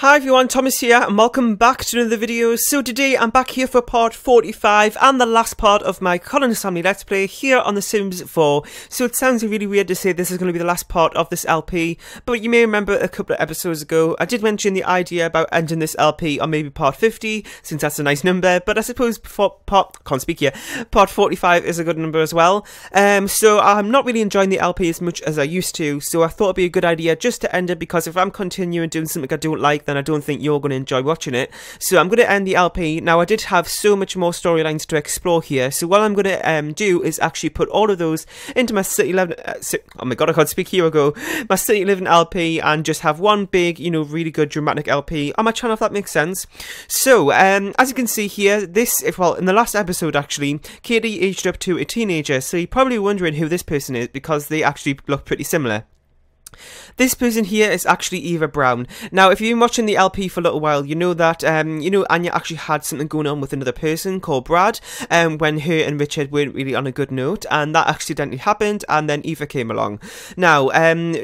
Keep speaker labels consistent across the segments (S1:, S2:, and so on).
S1: Hi everyone, Thomas here and welcome back to another video. So today I'm back here for part 45 and the last part of my Colonist Family Let's Play here on The Sims 4. So it sounds really weird to say this is going to be the last part of this LP, but you may remember a couple of episodes ago I did mention the idea about ending this LP on maybe part 50, since that's a nice number, but I suppose part 45 is a good number as well. So I'm not really enjoying the LP as much as I used to, so I thought it'd be a good idea just to end it, because if I'm continuing doing something I don't like, then I don't think you're going to enjoy watching it. So I'm going to end the LP. Now I did have so much more storylines to explore here, so what I'm going to do is actually put all of those into my City Living oh my god, I can't speak, here we go, my City Living LP, and just have one big, you know, really good dramatic LP on my channel, if that makes sense. So as you can see here, in the last episode actually, Katie aged up to a teenager, so you're probably wondering who this person is because they actually look pretty similar. This person here is actually Eva Brown. Now, if you've been watching the LP for a little while, you know that, Anya actually had something going on with another person called Brad, when her and Richard weren't really on a good note, and that accidentally happened, and then Eva came along. Now,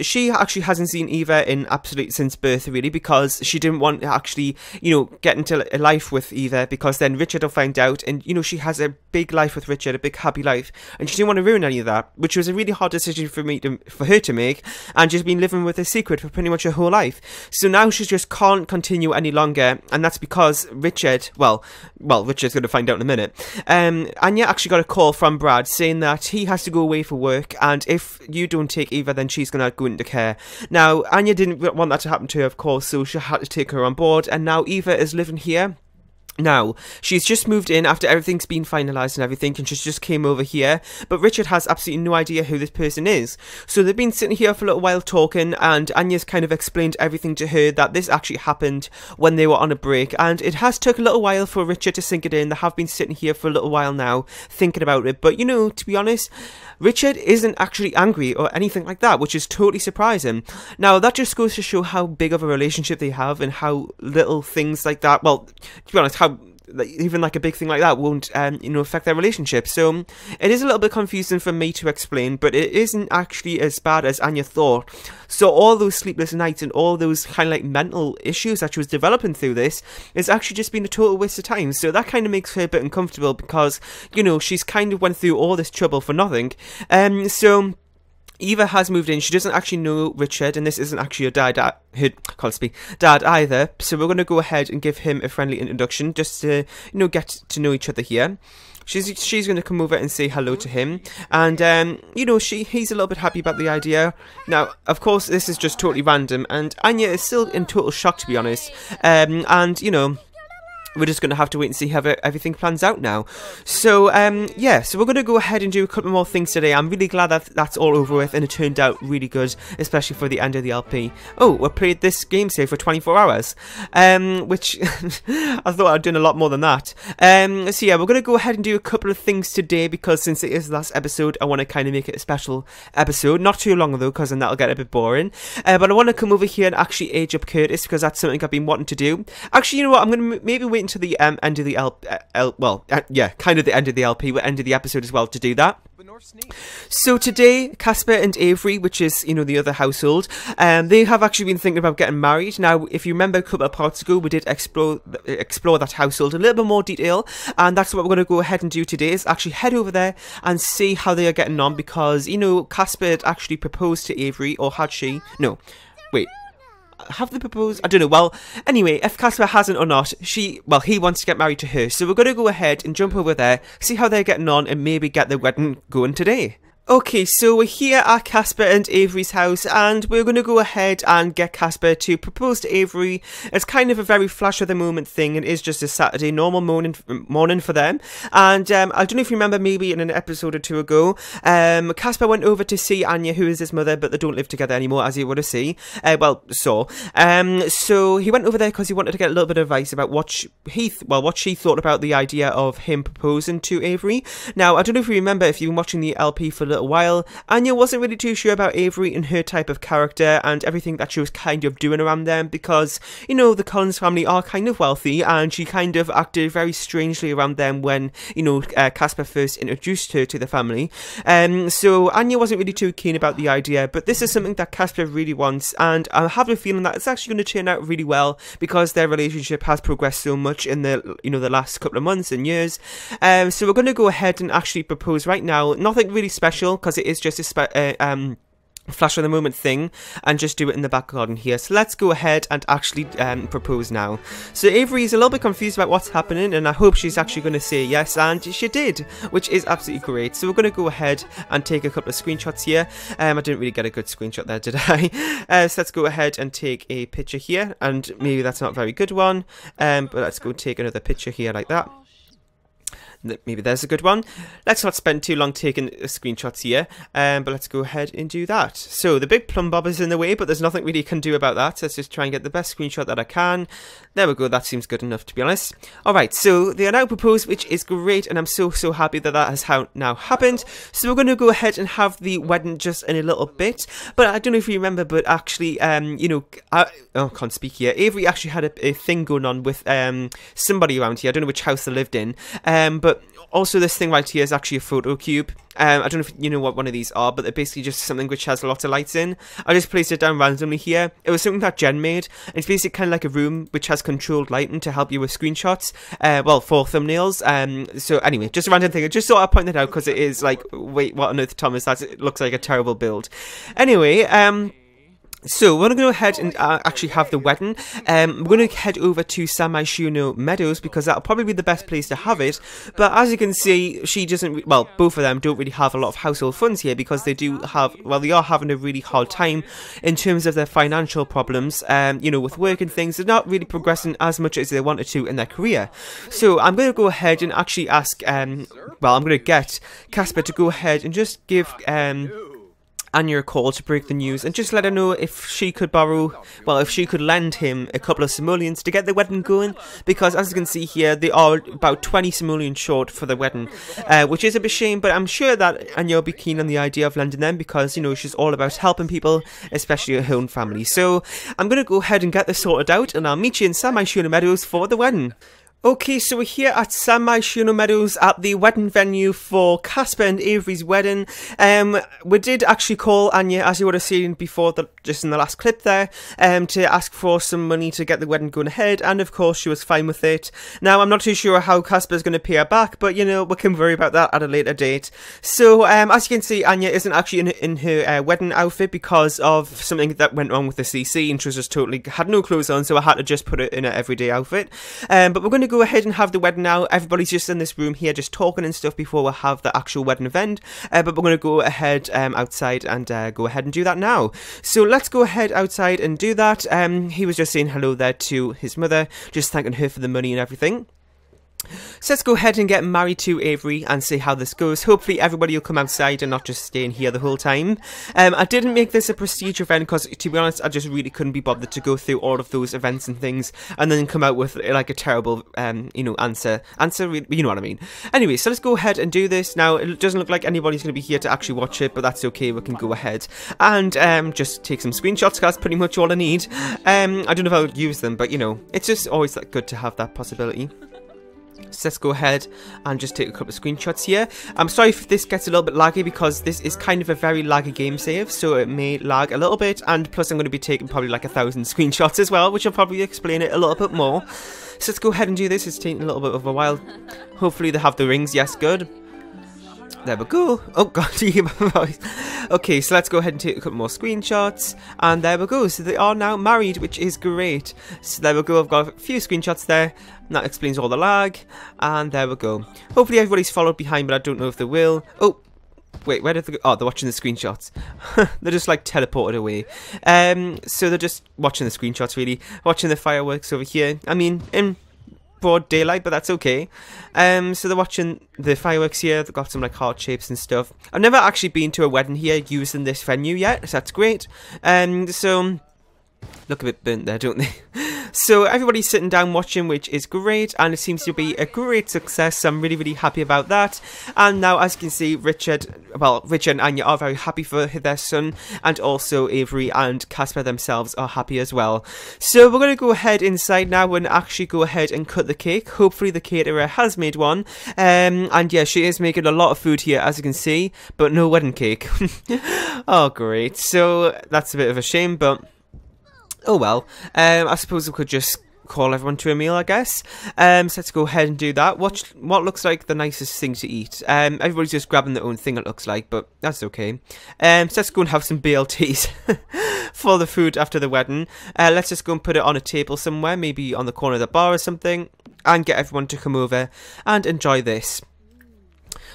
S1: she actually hasn't seen Eva in absolutely since birth, really, because she didn't want to actually, get into a life with Eva, because then Richard will find out, and, she has a big life with Richard, a big happy life, and she didn't want to ruin any of that, which was a really hard decision for her to make, and she's been living with a secret for pretty much her whole life. So now she just can't continue any longer, and that's because Richard, Richard's going to find out in a minute. Anya actually got a call from Brad saying that he has to go away for work, and if you don't take Eva, then she's going to go into care. Now, Anya didn't want that to happen to her, of course, so she had to take her on board, and now Eva is living here. Now, she's just moved in after everything's been finalised and everything, and she just came over here, but Richard has absolutely no idea who this person is. So they've been sitting here for a little while talking, and Anya's kind of explained everything to her, that this actually happened when they were on a break, and it has took a little while for Richard to sink it in. They have been sitting here for a little while now, thinking about it, but to be honest, Richard isn't actually angry or anything like that, which is totally surprising. Now, that just goes to show how big of a relationship they have, and how little things like that, well, to be honest, how even like a big thing like that won't affect their relationship. So it is a little bit confusing for me to explain, but it isn't actually as bad as Anya thought. So all those sleepless nights and all those kind of like mental issues that she was developing through this is actually just been a total waste of time. So that kind of makes her a bit uncomfortable, because she's kind of went through all this trouble for nothing. So Eva has moved in. She doesn't actually know Richard, and this isn't actually her dad either. So we're going to go ahead and give him a friendly introduction, just to get to know each other here. She's going to come over and say hello to him, and he's a little bit happy about the idea. Now, of course, this is just totally random, and Anya is still in total shock, to be honest. We're just going to have to wait and see how everything plans out now. So, so we're going to go ahead and do a couple more things today. I'm really glad that that's all over with, and it turned out really good, especially for the end of the LP. Oh, we played this game save for 24 hours, which I thought I'd done a lot more than that. So yeah, we're going to go ahead and do a couple of things today, because since it is the last episode, I want to kind of make it a special episode. Not too long though, because then that'll get a bit boring. But I want to come over here and actually age up Curtis, because that's something I've been wanting to do. Actually, you know what, I'm going to maybe wait until the end of the kind of the end of the LP, end of the episode as well, to do that. So today, Casper and Averys, which is, the other household, they have actually been thinking about getting married. Now, if you remember a couple of parts ago, we did explore that household in a little bit more detail, and that's what we're going to go ahead and do today, is actually head over there and see how they are getting on, because, Casper had actually proposed to Averys, or had she? No. Wait. Have they proposed? I don't know. Well, anyway, if Casper hasn't or not, he wants to get married to her. So we're going to go ahead and jump over there, see how they're getting on, and maybe get the wedding going today. Okay, so we're here at Casper and Averys' house, and we're going to go ahead and get Casper to propose to Averys. It's kind of a very flash of the moment thing. It is just a Saturday normal morning for them. And I don't know if you remember, maybe in an episode or two ago, Casper went over to see Anya, who is his mother, but they don't live together anymore, as you would have seen. So he went over there because he wanted to get a little bit of advice about what she thought about the idea of him proposing to Averys. Now, I don't know if you remember, if you've been watching the LP for a little while. Anya wasn't really too sure about Avery and her type of character and everything that she was kind of doing around them because, you know, the Collins family are kind of wealthy and she kind of acted very strangely around them when, you know, Casper first introduced her to the family. So Anya wasn't really too keen about the idea, but this is something that Casper really wants, and I have a feeling that it's actually going to turn out really well because their relationship has progressed so much in the, you know, the last couple of months and years. So we're going to go ahead and actually propose right now. Nothing really special because it is just a flash of the moment thing, and just do it in the back garden here. So let's go ahead and actually propose now. So Avery is a little bit confused about what's happening, and I hope she's actually going to say yes, and she did, which is absolutely great. So we're going to go ahead and take a couple of screenshots here. I didn't really get a good screenshot there, did I? So let's go ahead and take a picture here, and maybe that's not a very good one, but let's go take another picture here like that. Maybe there's a good one. Let's not spend too long taking screenshots here, but let's go ahead and do that. So the big plumb bob is in the way, but there's nothing really you can do about that. So let's just try and get the best screenshot that I can. There we go, that seems good enough, to be honest. Alright, so they are now proposed, which is great, and I'm so happy that that has now happened. So we're going to go ahead and have the wedding just in a little bit, but I don't know if you remember, but actually, you know, I can't speak here. Avery actually had a thing going on with somebody around here. I don't know which house they lived in, but also this thing right here is actually a photo cube. I don't know if you know what one of these are, but they're basically just something which has a lot of lights in. I just placed it down randomly here. It was something that Jen made, and it's basically kind of like a room which has controlled lighting to help you with screenshots, well, for thumbnails. So anyway, just a random thing. I just thought I'd point that out because it is like, wait, what on earth, Thomas? It looks like a terrible build. Anyway, so we're going to go ahead and actually have the wedding. We're going to head over to Samayshino Meadows because that'll probably be the best place to have it. But as you can see, she doesn't, well, both of them don't really have a lot of household funds here because they do have, well, they are having a really hard time in terms of their financial problems, you know, with work and things. They're not really progressing as much as they wanted to in their career. So I'm going to go ahead and actually ask, well, I'm going to get Casper to go ahead and just give, Anya a call to break the news and just let her know if she could borrow, well, if she could lend him a couple of simoleons to get the wedding going, because as you can see here, they are about 20 simoleons short for the wedding, which is a bit shame, but I'm sure that Anya will be keen on the idea of lending them because, you know, she's all about helping people, especially her own family. So I'm going to go ahead and get this sorted out, and I'll meet you in Samayshino Meadows for the wedding. Okay, so we're here at Samayshino Meadows at the wedding venue for Casper and Avery's wedding. We did actually call Anya, as you would have seen before, just in the last clip there, to ask for some money to get the wedding going ahead, and of course she was fine with it. Now, I'm not too sure how Casper's going to pay her back, but you know, we can worry about that at a later date. So, as you can see, Anya isn't actually in her wedding outfit because of something that went wrong with the CC, and she was just totally had no clothes on, so I had to just put it in her everyday outfit. But we're going to go ahead and have the wedding now. Everybody's just in this room here just talking and stuff before we have the actual wedding event, but we're going to go ahead outside and go ahead and do that now. So let's go ahead outside and do that. He was just saying hello there to his mother, just thanking her for the money and everything. So let's go ahead and get married to Avery and see how this goes. Hopefully everybody will come outside and not just stay in here the whole time. I didn't make this a prestige event because, to be honest, I just really couldn't be bothered to go through all of those events and things and then come out with like a terrible, you know, answer, you know what I mean. Anyway, so let's go ahead and do this. Now, it doesn't look like anybody's going to be here to actually watch it, but that's okay. We can go ahead and just take some screenshots. That's pretty much all I need. I don't know if I'll use them, but, you know, it's just always good to have that possibility. So let's go ahead and just take a couple of screenshots here. I'm sorry if this gets a little bit laggy because this is kind of a very laggy game save, so it may lag a little bit, and plus I'm going to be taking probably like 1,000 screenshots as well, which will probably explain it a little bit more. So let's go ahead and do this. It's taking a little bit of a while. Hopefully they have the rings. Yes, good. There we go. Oh god, you hear my voice. Okay, so let's go ahead and take a couple more screenshots. And there we go. So they are now married, which is great. So there we go. I've got a few screenshots there. And that explains all the lag. And there we go. Hopefully everybody's followed behind, but I don't know if they will. Oh, wait, where did they go? Oh, they're watching the screenshots. They're just like teleported away. So they're just watching the screenshots, really. Watching the fireworks over here. I mean, in broad daylight, but that's okay. So they're watching the fireworks here. They've got some like heart shapes and stuff. I've never actually been to a wedding here using this venue yet, so that's great. So look a bit burnt there, don't they? So everybody's sitting down watching, which is great, and it seems to be a great success, so I'm really, really happy about that. And now, as you can see, Richard and Anya are very happy for their son, and also Avery and Casper themselves are happy as well. So we're going to go ahead inside now and actually go ahead and cut the cake. Hopefully the caterer has made one, and yeah, she is making a lot of food here, as you can see, but no wedding cake. Oh, great. So that's a bit of a shame, but oh well. I suppose we could just call everyone to a meal, I guess. So let's go ahead and do that. What looks like the nicest thing to eat? Everybody's just grabbing their own thing, it looks like, but that's okay. So let's go and have some BLTs for the food after the wedding. Let's just go and put it on a table somewhere, maybe on the corner of the bar or something, and get everyone to come over and enjoy this.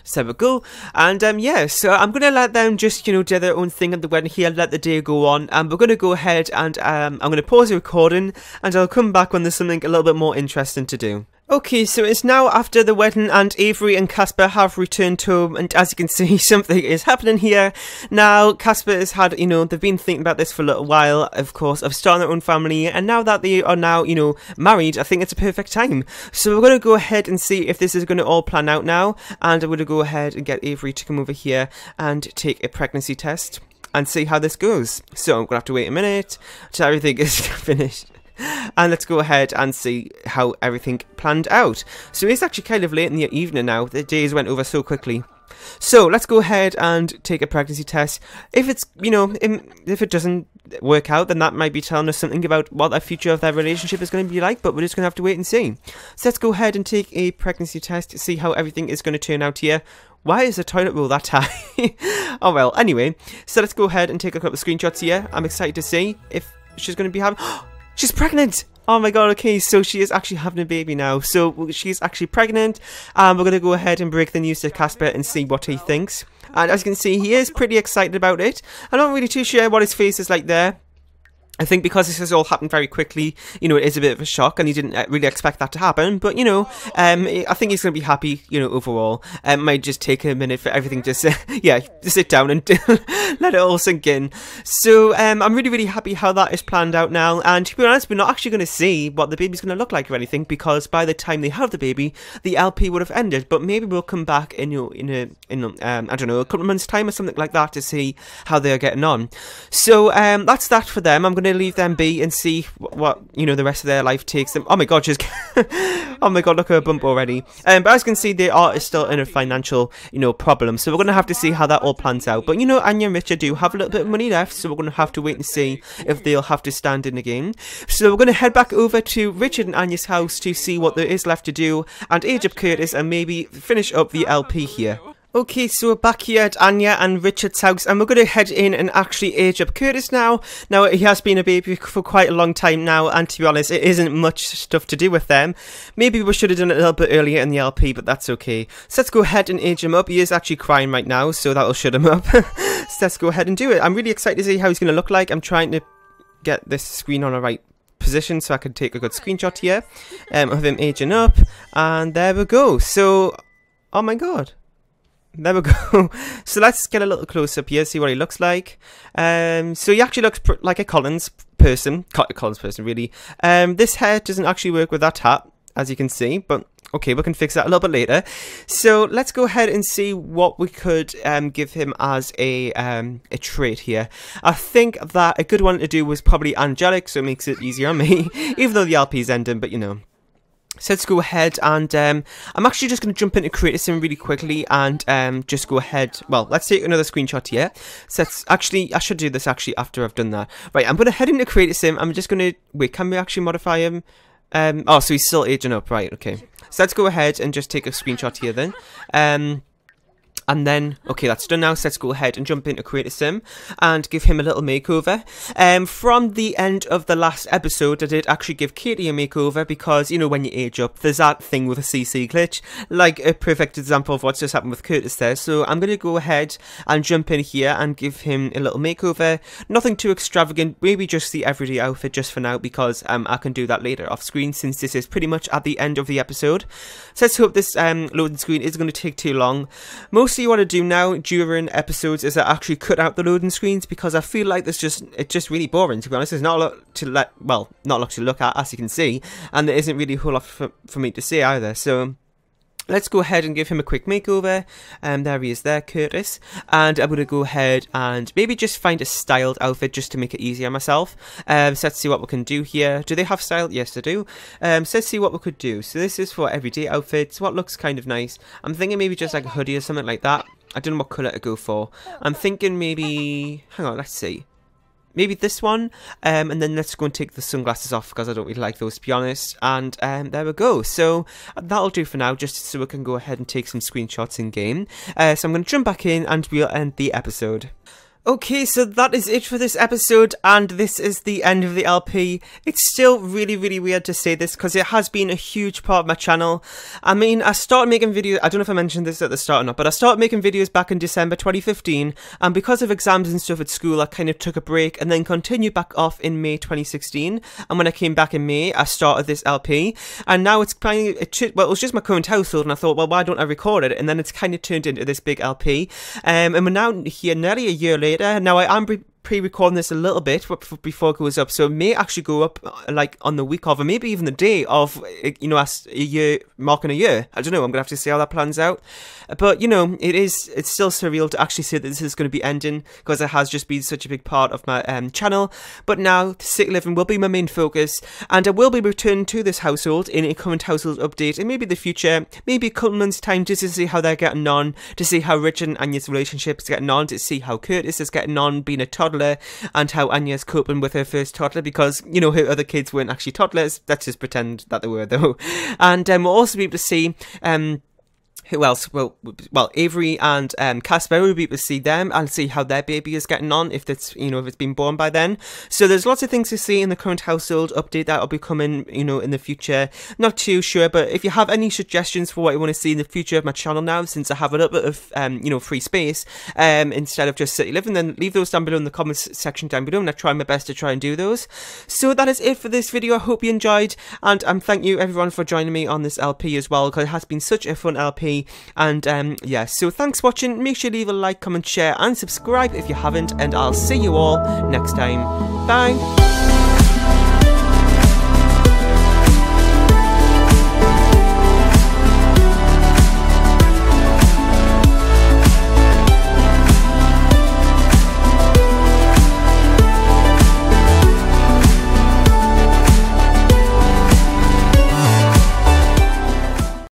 S1: So there we go, and yeah, so I'm going to let them just, do their own thing at the wedding here, let the day go on, and we're going to go ahead and I'm going to pause the recording, and I'll come back when there's something a little bit more interesting to do. Okay, so it's now after the wedding, and Avery and Casper have returned home, and as you can see, something is happening here. Now, Casper has had, they've been thinking about this for a little while, of course, of starting their own family, and now that they are now, married, I think it's a perfect time. So we're going to go ahead and see if this is going to all plan out now, and I'm going to go ahead and get Avery to come over here and take a pregnancy test and see how this goes. So I'm going to have to wait a minute till everything is finished. And let's go ahead and see how everything planned out. So it's actually kind of late in the evening now. The days went over so quickly. So let's go ahead and take a pregnancy test. If it's, if it doesn't work out, then that might be telling us something about what the future of their relationship is going to be like, but we're just going to have to wait and see. So let's go ahead and take a pregnancy test to see how everything is going to turn out here. Why is the toilet roll that high? Oh well, anyway. So let's go ahead and take a couple of screenshots here. I'm excited to see if she's going to be having... She's pregnant! Oh my god, okay, so she is actually having a baby now. So she's actually pregnant, and we're going to go ahead and break the news to Casper and see what he thinks. And as you can see, he is pretty excited about it. I'm not really too sure what his face is like there. I think because this has all happened very quickly, it is a bit of a shock, and he didn't really expect that to happen. But, I think he's going to be happy, overall. It might just take a minute for everything to, just sit down and let it all sink in. So, I'm really, really happy how that is planned out now. And to be honest, we're not actually going to see what the baby's going to look like or anything, because by the time they have the baby, the LP would have ended. But maybe we'll come back in, I don't know, a couple of months' time or something like that to see how they're getting on. So, that's that for them. I'm going to leave them be and see what the rest of their life takes them. Oh my god, she's oh my god, look at her bump already. But as you can see, they are still in a financial problem, so we're going to have to see how that all plans out. But Anya and Richard do have a little bit of money left, so we're going to have to wait and see if they'll have to stand in the game. So we're going to head back over to Richard and Anya's house to see what there is left to do, and age up Curtis and maybe finish up the LP here. Okay, so we're back here at Anya and Richard's house, and we're going to head in and actually age up Curtis now. Now, he has been a baby for quite a long time now, and to be honest, it isn't much stuff to do with them. Maybe we should have done it a little bit earlier in the LP, but that's okay. So let's go ahead and age him up. He is actually crying right now, so that'll shut him up. So let's go ahead and do it. I'm really excited to see how he's going to look like. I'm trying to get this screen on the right position so I can take a good screenshot here of him aging up, and there we go. So, oh my god. There we go. So let's get a little close up here, see what he looks like. So he actually looks like a Collins person, really. This hair doesn't actually work with that hat, as you can see, but okay, we can fix that a little bit later. So let's go ahead and see what we could give him as a trait here. I think that a good one to do was probably angelic, so it makes it easier on me, even though the LP's ending, but So let's go ahead and I'm actually just going to jump into create sim really quickly and just go ahead. Well, let's take another screenshot here. So let's actually, I should do this actually after I've done that. Right, I'm going to head into create sim. I'm just going to, wait, can we actually modify him? Oh, so he's still aging up, right, okay. So let's go ahead and just take a screenshot here then. And then, okay, that's done now, so let's go ahead and jump into Create a Sim and give him a little makeover. From the end of the last episode, I did actually give Katie a makeover because, you know, when you age up, there's that thing with a CC glitch, like a perfect example of what's just happened with Curtis there. So I'm going to go ahead and jump in here and give him a little makeover. Nothing too extravagant, maybe just the everyday outfit just for now because I can do that later off screen since this is pretty much at the end of the episode. So let's hope this loading screen isn't going to take too long. Most mostly what I do now during episodes is I actually cut out the loading screens, because I feel like it's just really boring, to be honest. There's not a lot to not a lot to look at, as you can see, and there isn't really a whole lot for me to say either. So let's go ahead and give him a quick makeover. There he is there, Curtis. And I'm going to go ahead and maybe just find a styled outfit just to make it easier on myself. So let's see what we can do here. Do they have style? Yes, they do. So let's see what we could do. So this is for everyday outfits. What looks kind of nice? I'm thinking maybe just like a hoodie or something like that. I don't know what colour to go for. I'm thinking maybe... Hang on, let's see. Maybe this one, and then let's go and take the sunglasses off, because I don't really like those, to be honest. And there we go. So that'll do for now, just so we can go ahead and take some screenshots in game. So I'm going to jump back in and we'll end the episode. Okay, so that is it for this episode, and this is the end of the LP. It's still really, really weird to say this, because it has been a huge part of my channel. I mean, I started making videos, I don't know if I mentioned this at the start or not, but I started making videos back in December 2015, and because of exams and stuff at school, I kind of took a break, and then continued back off in May 2016, and when I came back in May, I started this LP, and now it's kind of, well, it was just my current household, and I thought, well, why don't I record it, and then it's kind of turned into this big LP, and we're now here nearly a year later. Now, I am pre-recording this a little bit before it goes up, so it may actually go up like on the week of, or maybe even the day of, you know, a year, marking a year. I don't know, I'm gonna have to see how that plans out. But you know, it's still surreal to actually say that this is going to be ending, because it has just been such a big part of my channel. But now city living will be my main focus, and I will be returning to this household in a current household update, and maybe the future, maybe a couple months time, just to see how they're getting on, to see how Rich and Anya's relationship is getting on, to see how Curtis is getting on being a toddler, and how Anya's coping with her first toddler, because, you know, her other kids weren't actually toddlers. Let's just pretend that they were, though. And we'll also be able to see who else? Well, Averys and Casper, will be able to see them and see how their baby is getting on, if it's, you know, if it's been born by then. So there's lots of things to see in the current household update that will be coming, you know, in the future. Not too sure, but if you have any suggestions for what you want to see in the future of my channel now, since I have a little bit of, you know, free space, instead of just city living, then leave those down below in the comments section down below, and I try my best to try and do those. So that is it for this video. I hope you enjoyed, and thank you everyone for joining me on this LP as well, because it has been such a fun LP. And yeah, so thanks for watching. Make sure to leave a like, comment, share and subscribe if you haven't, and I'll see you all next time. Bye.